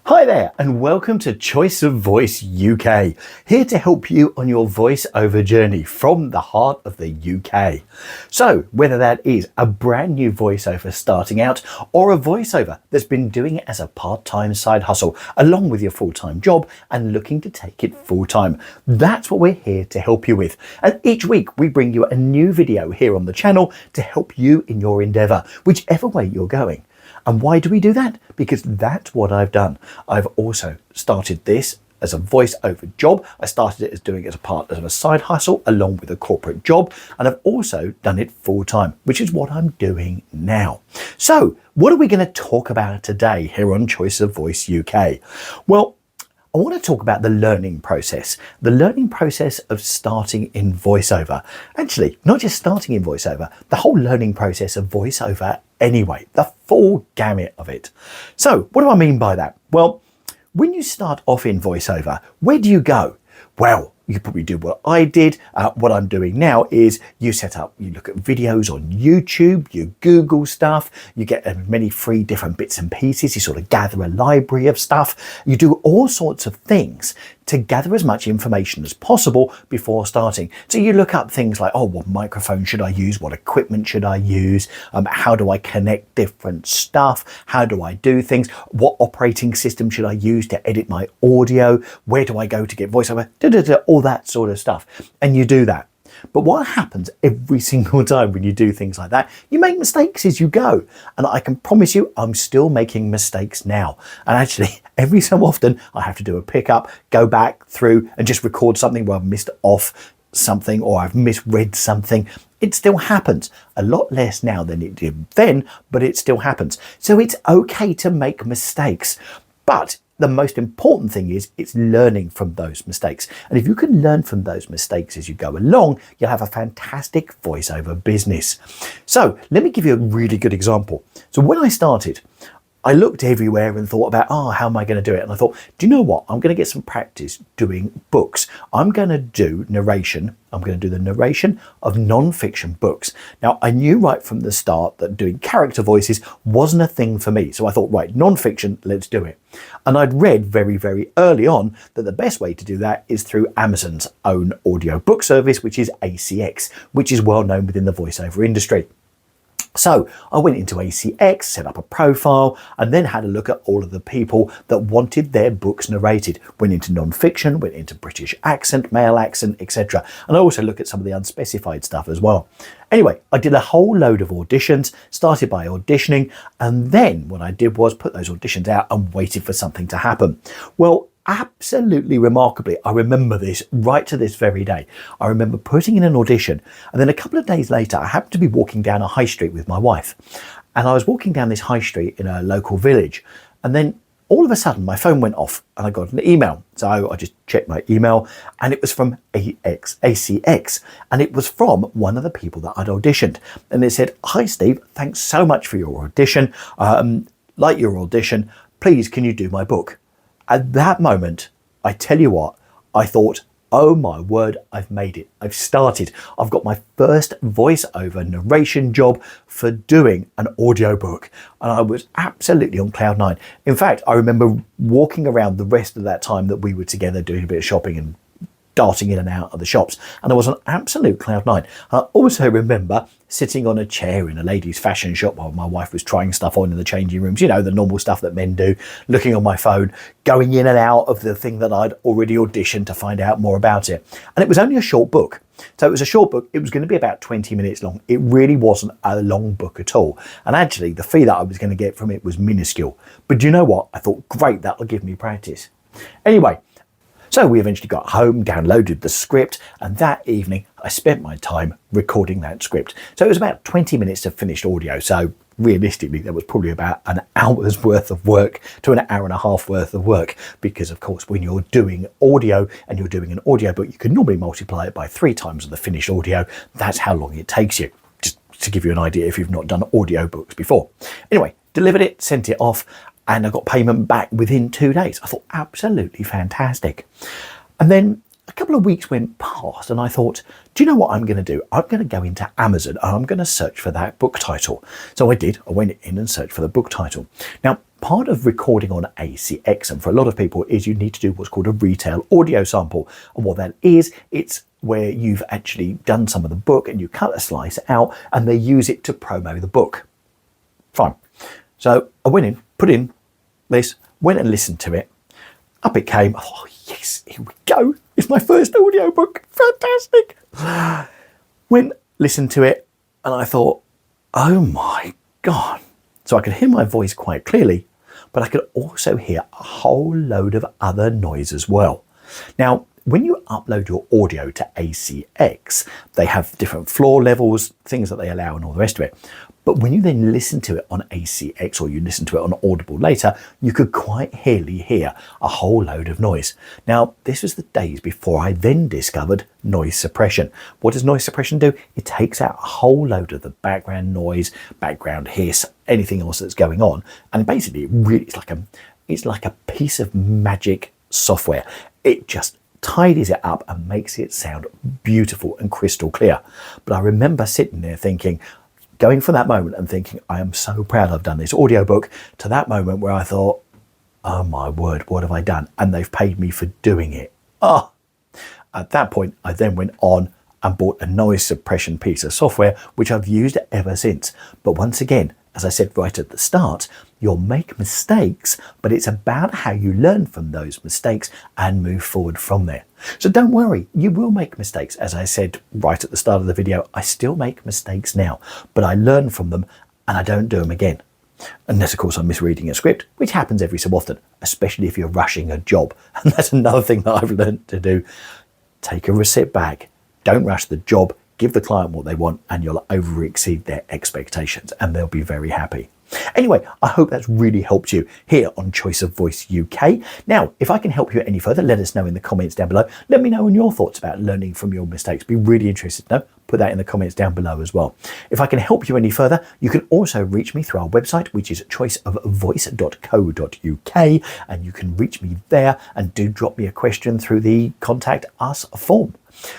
Hi there and welcome to Choice of Voice UK, here to help you on your voiceover journey from the heart of the UK. So whether that is a brand new voiceover starting out or a voiceover that's been doing it as a part-time side hustle along with your full-time job and looking to take it full-time, that's what we're here to help you with. And each week we bring you a new video here on the channel to help you in your endeavour, whichever way you're going. And why do we do that? Because that's what I've done. I've also started this as a voiceover job. I started it as doing it as a part of a side hustle along with a corporate job. And I've also done it full time, which is what I'm doing now. So what are we going to talk about today here on Choice of Voice UK? Well, I want to talk about the learning process of starting in voiceover. Actually, not just starting in voiceover, the whole learning process of voiceover anyway, the full gamut of it. So what do I mean by that? Well, when you start off in voiceover, where do you go? Well, you probably do what I did. What I'm doing now is you look at videos on YouTube, you Google stuff, you get many free different bits and pieces, you sort of gather a library of stuff, you do all sorts of things to gather as much information as possible before starting. So you look up things like, oh, what microphone should I use? What equipment should I use? How do I connect different stuff? How do I do things? What operating system should I use to edit my audio? Where do I go to get voiceover? All that sort of stuff. And you do that. But what happens every single time when you do things like that, you make mistakes as you go. And I can promise you, I'm still making mistakes now. And actually, every so often, I have to do a pickup, go back through and just record something where I've missed off something or I've misread something. It still happens. A lot less now than it did then, but it still happens. So it's okay to make mistakes. But the most important thing is it's learning from those mistakes. And if you can learn from those mistakes as you go along, you'll have a fantastic voiceover business. So let me give you a really good example. So when I started, I looked everywhere and thought about, how am I going to do it? And I thought, do you know what? I'm going to get some practice doing books. I'm going to do narration. I'm going to do the narration of non-fiction books. Now, I knew right from the start that doing character voices wasn't a thing for me. So I thought, right, non-fiction, let's do it. And I'd read very, very early on that the best way to do that is through Amazon's own audio book service, which is ACX, which is well known within the voiceover industry. So I went into ACX, set up a profile, and then had a look at all of the people that wanted their books narrated. Went into non-fiction, went into British accent, male accent, etc. And I also looked at some of the unspecified stuff as well. Anyway, I did a whole load of auditions, started by auditioning, and then what I did was put those auditions out and waited for something to happen. Well, absolutely remarkably, I remember this right to this very day. I remember putting in an audition, and then a couple of days later, I happened to be walking down a high street with my wife. And I was walking down this high street in a local village, and then all of a sudden my phone went off and I got an email. So I just checked my email and it was from ACX, and it was from one of the people that I'd auditioned. And it said, "Hi Steve, thanks so much for your audition. Like your audition, please can you do my book?" At that moment, I tell you what, I thought, oh my word, I've made it. I've started. I've got my first voiceover narration job for doing an audiobook. And I was absolutely on cloud nine. In fact, I remember walking around the rest of that time that we were together doing a bit of shopping and darting in and out of the shops, and I was on absolute cloud nine. I also remember sitting on a chair in a ladies' fashion shop while my wife was trying stuff on in the changing rooms, you know, the normal stuff that men do, looking on my phone, going in and out of the thing that I'd already auditioned to find out more about it. And it was only a short book. So it was a short book. It was going to be about 20 minutes long. It really wasn't a long book at all. And actually the fee that I was going to get from it was minuscule. But do you know what? I thought, great, that'll give me practice. Anyway, so we eventually got home, downloaded the script, and that evening I spent my time recording that script. So it was about 20 minutes of finished audio. So realistically, there was probably about an hour's worth of work to an hour and a half worth of work. Because of course, when you're doing audio and you're doing an audiobook, you can normally multiply it by 3 times the finished audio. That's how long it takes you, just to give you an idea if you've not done audiobooks before. Anyway, delivered it, sent it off, and I got payment back within 2 days. I thought, absolutely fantastic. And then a couple of weeks went past and I thought, do you know what I'm going to do? I'm going to go into Amazon and I'm going to search for that book title. So I did. I went in and searched for the book title. Now, part of recording on ACX, and for a lot of people, is you need to do what's called a retail audio sample. And what that is, it's where you've actually done some of the book and you cut a slice out and they use it to promo the book. Fine. So I went in, put in this, went and listened to it. Up it came. Oh, yes, here we go. It's my first audiobook. Fantastic. Went, listened to it, and I thought, oh my God. So I could hear my voice quite clearly, but I could also hear a whole load of other noise as well. Now, when you upload your audio to ACX, they have different floor levels, things that they allow and all the rest of it. But when you then listen to it on ACX or you listen to it on Audible later, you could quite clearly hear a whole load of noise. Now, this was the days before I then discovered noise suppression. What does noise suppression do? It takes out a whole load of the background noise, background hiss, anything else that's going on. And basically, it's like a piece of magic software. It just tidies it up and makes it sound beautiful and crystal clear. But I remember sitting there thinking, going from that moment and thinking, I am so proud I've done this audiobook, to that moment where I thought, oh my word, what have I done? And they've paid me for doing it. Oh, at that point, I then went on and bought a noise suppression piece of software, which I've used ever since. But once again, as I said right at the start, you'll make mistakes, but it's about how you learn from those mistakes and move forward from there. So don't worry, you will make mistakes. As I said right at the start of the video, I still make mistakes now, but I learn from them and I don't do them again. Unless, of course, I'm misreading a script, which happens every so often, especially if you're rushing a job. And that's another thing that I've learned to do. Take a sit back. Don't rush the job. Give the client what they want and you'll over exceed their expectations and they'll be very happy. Anyway, I hope that's really helped you here on Choice of Voice UK. Now, if I can help you any further, let us know in the comments down below. Let me know on your thoughts about learning from your mistakes. Be really interested to know. Put that in the comments down below as well. If I can help you any further, you can also reach me through our website, which is choiceofvoice.co.uk, and you can reach me there and do drop me a question through the Contact Us form.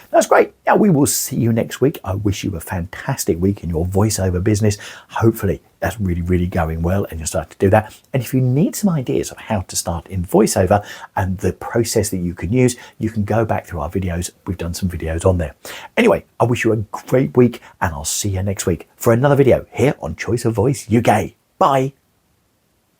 That's great. Now we will see you next week. I wish you a fantastic week in your voiceover business. Hopefully that's really going well and you'll start to do that. And if you need some ideas of how to start in voiceover and the process that you can use, you can go back through our videos. We've done some videos on there. Anyway, I wish you a great week and I'll see you next week for another video here on Choice of Voice UK. Bye.